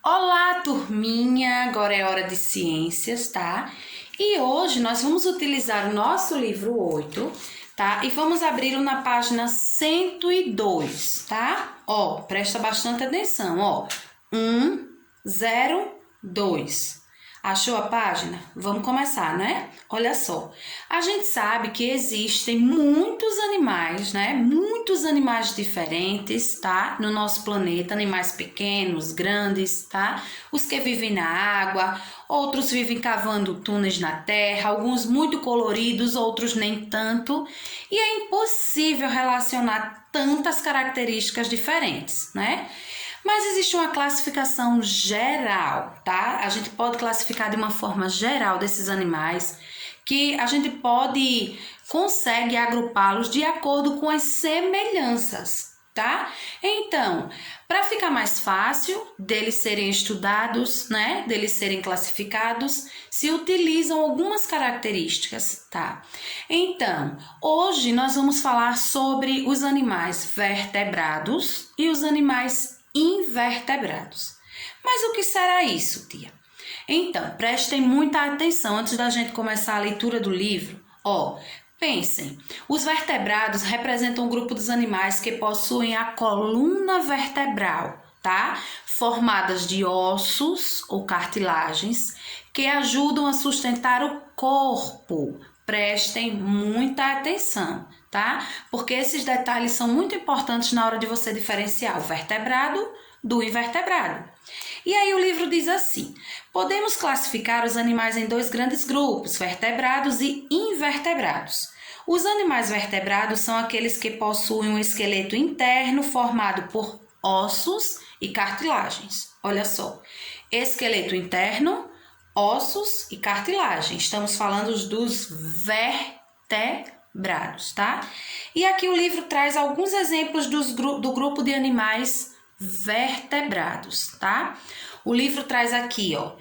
Olá, turminha! Agora é hora de ciências, tá? E hoje nós vamos utilizar o nosso livro 8, tá? E vamos abri-lo na página 102, tá? Ó, presta bastante atenção, ó. 102. Achou a página? Vamos começar, né? Olha só. A gente sabe que existem muitos animais, né? Muitos animais diferentes, tá? No nosso planeta, animais pequenos, grandes, tá? Os que vivem na água, outros vivem cavando túneis na terra, alguns muito coloridos, outros nem tanto. E é impossível relacionar tantas características diferentes, né? Mas existe uma classificação geral, tá? A gente pode classificar de uma forma geral desses animais, que a gente consegue agrupá-los de acordo com as semelhanças, tá? Então, para ficar mais fácil deles serem estudados, né? Deles serem classificados, se utilizam algumas características, tá? Então, hoje nós vamos falar sobre os animais vertebrados e os animais invertebrados. Mas o que será isso, tia? Então, prestem muita atenção antes da gente começar a leitura do livro. Ó, pensem, os vertebrados representam um grupo dos animais que possuem a coluna vertebral, tá? Formadas de ossos ou cartilagens que ajudam a sustentar o corpo. Prestem muita atenção, tá? Porque esses detalhes são muito importantes na hora de você diferenciar o vertebrado do invertebrado. E aí o livro diz assim: podemos classificar os animais em dois grandes grupos, vertebrados e invertebrados. Os animais vertebrados são aqueles que possuem um esqueleto interno formado por ossos e cartilagens. Olha só, esqueleto interno, ossos e cartilagem. Estamos falando dos vertebrados, tá? E aqui o livro traz alguns exemplos do grupo de animais vertebrados, tá? O livro traz aqui, ó,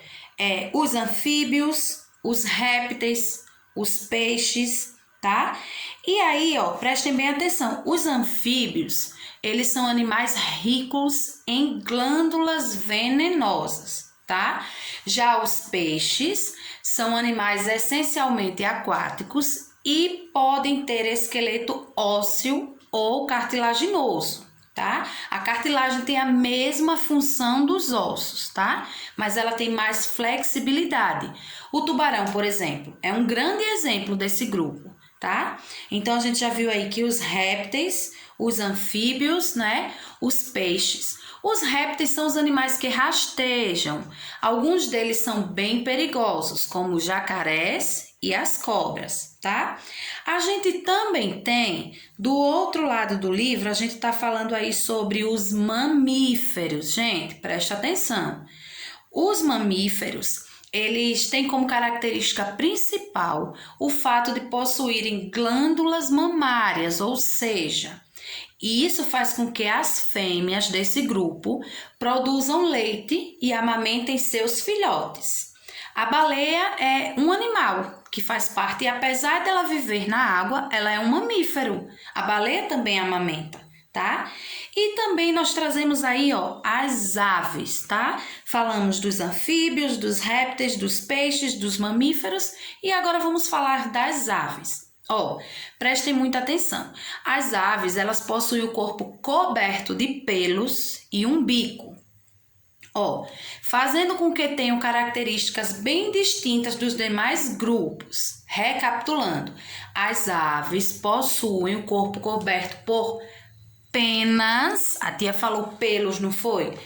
os anfíbios, os répteis, os peixes, tá? E aí, ó, prestem bem atenção, os anfíbios, eles são animais ricos em glândulas venenosas, tá? Já os peixes são animais essencialmente aquáticos e podem ter esqueleto ósseo ou cartilaginoso, tá? A cartilagem tem a mesma função dos ossos, tá? Mas ela tem mais flexibilidade. O tubarão, por exemplo, é um grande exemplo desse grupo, tá? Então, a gente já viu aí que os répteis, os anfíbios, né? Os peixes. Os répteis são os animais que rastejam. Alguns deles são bem perigosos, como os jacarés e as cobras, tá? A gente também tem, do outro lado do livro, a gente tá falando aí sobre os mamíferos. Gente, presta atenção. Os mamíferos, eles têm como característica principal o fato de possuírem glândulas mamárias, ou seja, e isso faz com que as fêmeas desse grupo produzam leite e amamentem seus filhotes. A baleia é um animal que faz parte, e apesar dela viver na água, ela é um mamífero. A baleia também amamenta, tá? E também nós trazemos aí, ó, as aves, tá? Falamos dos anfíbios, dos répteis, dos peixes, dos mamíferos e agora vamos falar das aves. Ó, prestem muita atenção. As aves, elas possuem o corpo coberto de pelos e um bico. Ó, fazendo com que tenham características bem distintas dos demais grupos. Recapitulando, as aves possuem o corpo coberto por penas, a tia falou pelos, não foi?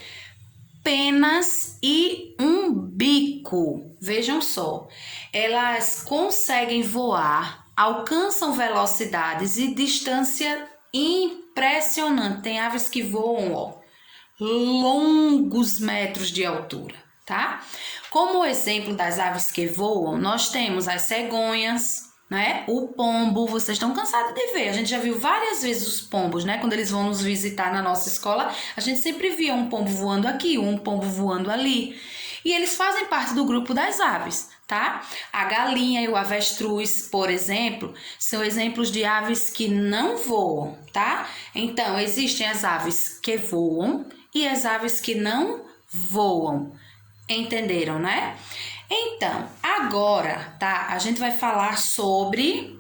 Penas e um bico. Vejam só, elas conseguem voar, alcançam velocidades e distância impressionante. Tem aves que voam, ó, longos metros de altura, tá? Como exemplo das aves que voam, nós temos as cegonhas, né? O pombo, vocês estão cansados de ver. A gente já viu várias vezes os pombos, né? Quando eles vão nos visitar na nossa escola, a gente sempre via um pombo voando aqui, um pombo voando ali. E eles fazem parte do grupo das aves, tá? A galinha e o avestruz, por exemplo, são exemplos de aves que não voam, tá? Então, existem as aves que voam e as aves que não voam. Entenderam, né? Então, agora, tá? A gente vai falar sobre...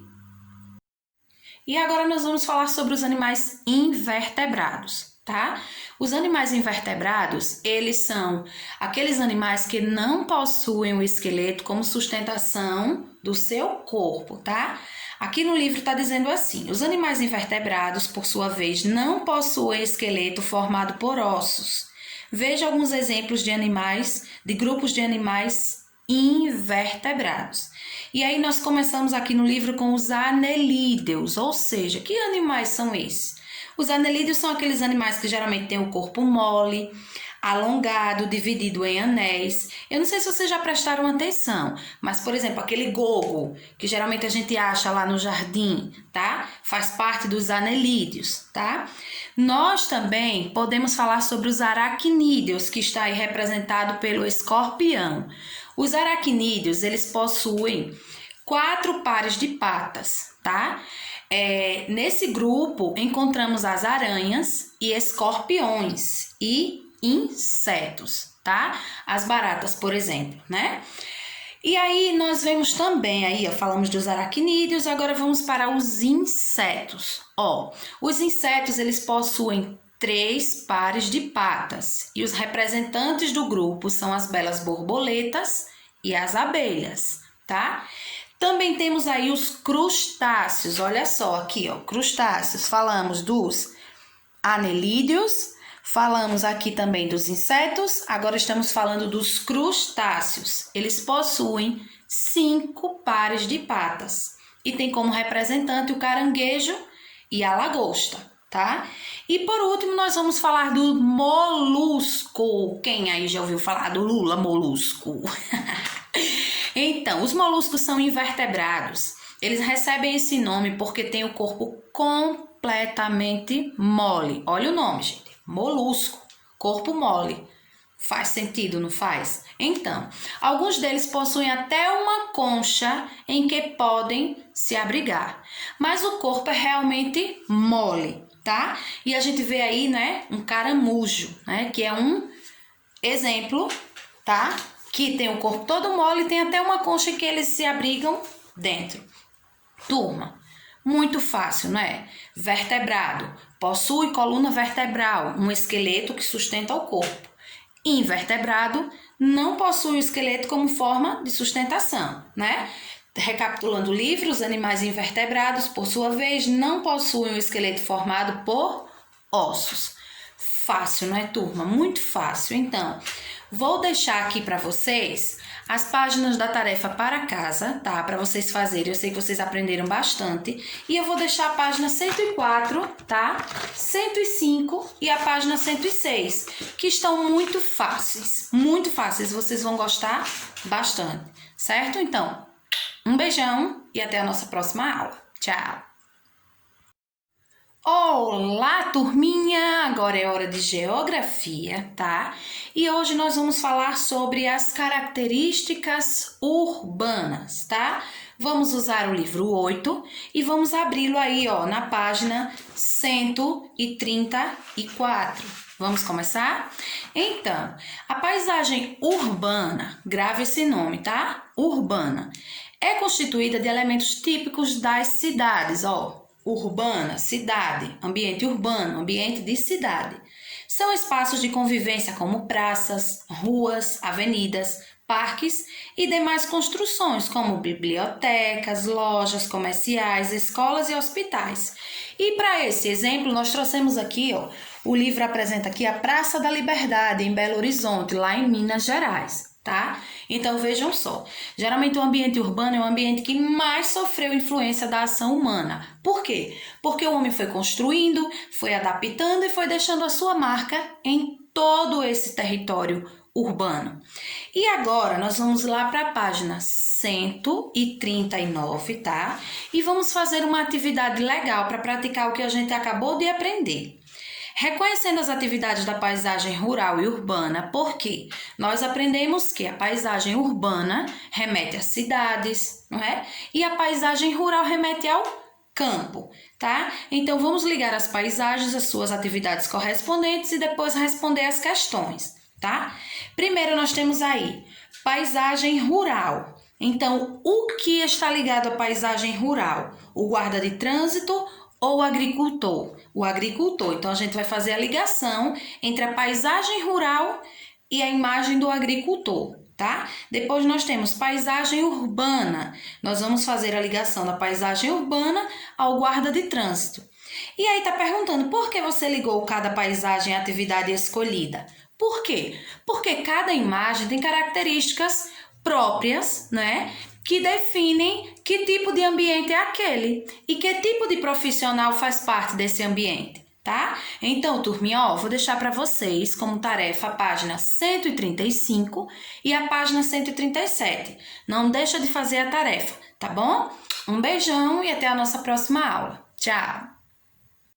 E agora nós vamos falar sobre os animais invertebrados, tá? Os animais invertebrados, eles são aqueles animais que não possuem o esqueleto como sustentação do seu corpo, tá? Aqui no livro está dizendo assim: os animais invertebrados, por sua vez, não possuem esqueleto formado por ossos. Veja alguns exemplos de animais, de grupos de animais invertebrados. E aí nós começamos aqui no livro com os anelídeos, ou seja, que animais são esses? Os anelídeos são aqueles animais que geralmente têm o corpo mole, alongado, dividido em anéis. Eu não sei se vocês já prestaram atenção, mas, por exemplo, aquele gogo, que geralmente a gente acha lá no jardim, tá? Faz parte dos anelídeos, tá? Nós também podemos falar sobre os aracnídeos, que está aí representado pelo escorpião. Os aracnídeos, eles possuem 4 pares de patas, tá? Nesse grupo, encontramos as aranhas e escorpiões e insetos, tá? As baratas, por exemplo, né? E aí, nós vemos também, aí, ó, falamos dos aracnídeos, agora vamos para os insetos. Ó, os insetos, eles possuem 3 pares de patas e os representantes do grupo são as belas borboletas e as abelhas, tá? Também temos aí os crustáceos, olha só aqui, ó, crustáceos, falamos dos anelídeos, falamos aqui também dos insetos, agora estamos falando dos crustáceos. Eles possuem 5 pares de patas e tem como representante o caranguejo e a lagosta, tá? E por último, nós vamos falar do molusco. Quem aí já ouviu falar do Lula molusco? Então, os moluscos são invertebrados. Eles recebem esse nome porque têm o corpo completamente mole. Olha o nome, gente. Molusco, corpo mole. Faz sentido, não faz? Então, alguns deles possuem até uma concha em que podem se abrigar. Mas o corpo é realmente mole, tá? E a gente vê aí, né, um caramujo, né, que é um exemplo, tá? Que tem o corpo todo mole e tem até uma concha que eles se abrigam dentro. Turma, muito fácil, não é? Vertebrado, possui coluna vertebral, um esqueleto que sustenta o corpo. Invertebrado, não possui o esqueleto como forma de sustentação, né? Recapitulando o livro, os animais invertebrados, por sua vez, não possuem o esqueleto formado por ossos. Fácil, não é, turma? Muito fácil. Então, vou deixar aqui para vocês as páginas da tarefa para casa, tá? Para vocês fazerem. Eu sei que vocês aprenderam bastante. E eu vou deixar a página 104, tá? 105 e a página 106, que estão muito fáceis. Muito fáceis. Vocês vão gostar bastante, certo? Então, um beijão e até a nossa próxima aula. Tchau! Olá, turminha! Agora é hora de geografia, tá? E hoje nós vamos falar sobre as características urbanas, tá? Vamos usar o livro 8 e vamos abri-lo aí, ó, na página 134. Vamos começar? Então, a paisagem urbana, grave esse nome, tá? Urbana, é constituída de elementos típicos das cidades, ó. Urbana, cidade, ambiente urbano, ambiente de cidade. São espaços de convivência como praças, ruas, avenidas, parques e demais construções como bibliotecas, lojas comerciais, escolas e hospitais. E para esse exemplo, nós trouxemos aqui, ó, o livro apresenta aqui a Praça da Liberdade em Belo Horizonte, lá em Minas Gerais. Tá? Então vejam só, geralmente o ambiente urbano é o ambiente que mais sofreu influência da ação humana. Por quê? Porque o homem foi construindo, foi adaptando e foi deixando a sua marca em todo esse território urbano. E agora nós vamos lá para a página 139, tá? E vamos fazer uma atividade legal para praticar o que a gente acabou de aprender. Reconhecendo as atividades da paisagem rural e urbana, porque nós aprendemos que a paisagem urbana remete às cidades, não é? E a paisagem rural remete ao campo, tá? Então, vamos ligar as paisagens às suas atividades correspondentes e depois responder as questões, tá? Primeiro nós temos aí paisagem rural. Então, o que está ligado à paisagem rural? O guarda de trânsito ou o agricultor? O agricultor. Então, a gente vai fazer a ligação entre a paisagem rural e a imagem do agricultor, tá? Depois nós temos paisagem urbana. Nós vamos fazer a ligação da paisagem urbana ao guarda de trânsito. E aí tá perguntando, por que você ligou cada paisagem à atividade escolhida? Por quê? Porque cada imagem tem características próprias, né? Que definem que tipo de ambiente é aquele e que tipo de profissional faz parte desse ambiente, tá? Então, turminha, ó, vou deixar para vocês como tarefa a página 135 e a página 137. Não deixa de fazer a tarefa, tá bom? Um beijão e até a nossa próxima aula. Tchau!